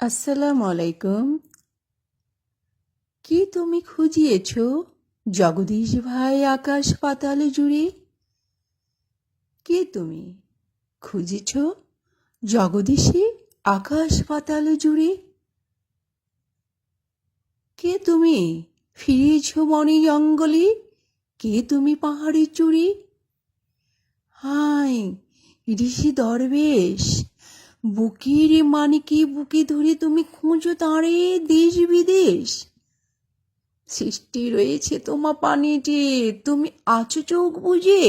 আসসালামু আলাইকুম। কি তুমি খুঁজিয়েছ জগদীশ ভাই আকাশ পাতাল জুড়ে? কে তুমি খুঁজেছ জগদীশে আকাশ পাতাল জুড়ে? কে তুমি ফিরেছ বনে জঙ্গলে? কে তুমি পাহাড়ে চূড়ে? হায় ঋষি দরবেশ, বুকের মানিকে বুকে ধরে তুমি খোঁজো তাঁরে দেশ বিদেশ। সৃষ্টি রয়েছে তোমা পানিতে, তুমি আছো চোখ বুঝে?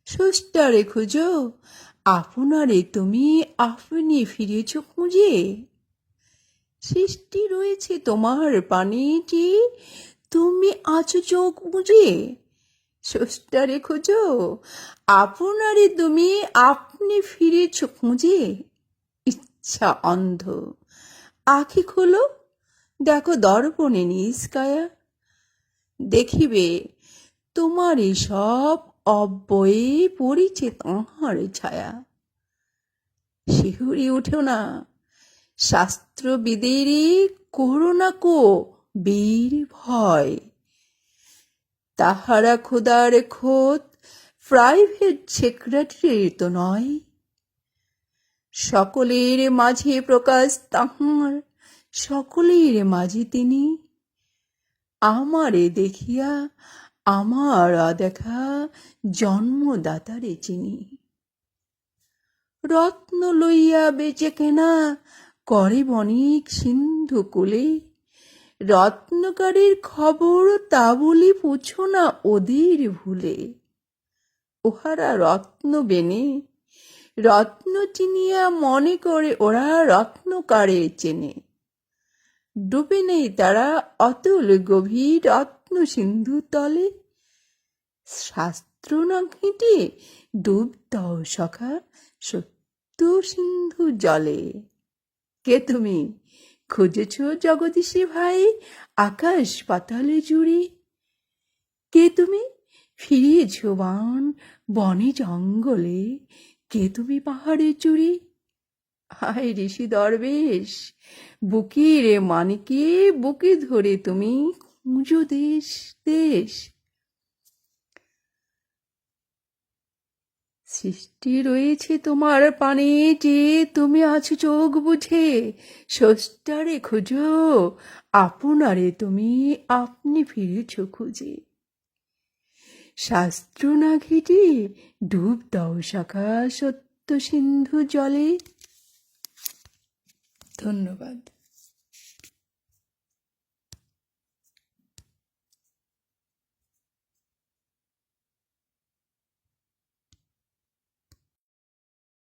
স্রষ্টারে খুঁজো, আপনারে তুমি আপনি ফিরেছ খুঁজে। সৃষ্টি রয়েছে তোমার পানিতে, তুমি আছো চোখ বুঝে। স্রষ্টারে খোঁজো, আপনারে তুমি আপনি ফিরেছ খুঁজে। ইচ্ছা অন্ধ, আখি খোলো, দেখো দর্পণে নিষ্কায়া। দেখিবে তোমার সব অব্যয়ে পড়েছে তাঁহার ছায়া। শিহুরি উঠো না, শাস্ত্রবিদের করোনা কো বীর ভয়। তাহারা খোদার খোদ প্রাইভেট সেক্রেটারি তো নয়। সকলের মাঝে প্রকাশ তাহার, সকলের মাঝে তিনি। আমারে দেখিয়া আমার দেখা জন্মদাতারে চিনি। রত্ন লইয়া বেচে কেনা করে বণিক সিন্ধু কূলে। রত্নকারীর খবর তা বলি পুছো না ওদের ভুলে। ওহারা রত্ন বেনে, রত্ন চিনিয়া মনে করে ওরা রত্নকারে চেনে। ডুবে নেই তারা অতুল গভীর রত্ন সিন্ধু তলে। শাস্ত্র না ঘেঁটে ডুব দাও সখা সত্য সিন্ধু জলে। কে তুমি খুঁজেছ জগদীশে ভাই আকাশ পাতালে জুড়ে? কে তুমি ফিরিয়েছ বান বনে জঙ্গলে? কে তুমি পাহাড়ে চূড়ে? হায় ঋষি দরবেশ, বুকের মানিকে বুকে ধরে তুমি খুঁজো দেশ দেশ। সৃষ্টি রয়েছে তোমার পানে, যে তুমি আছো চোখ বুঝে। স্রষ্টারে খুঁজো, আপনারে তুমি আপনি ফিরেছ খুঁজে। শাস্ত্র না ঘেঁটে ডুব দাও শাখা সত্য সিন্ধু জলে। ধন্যবাদ।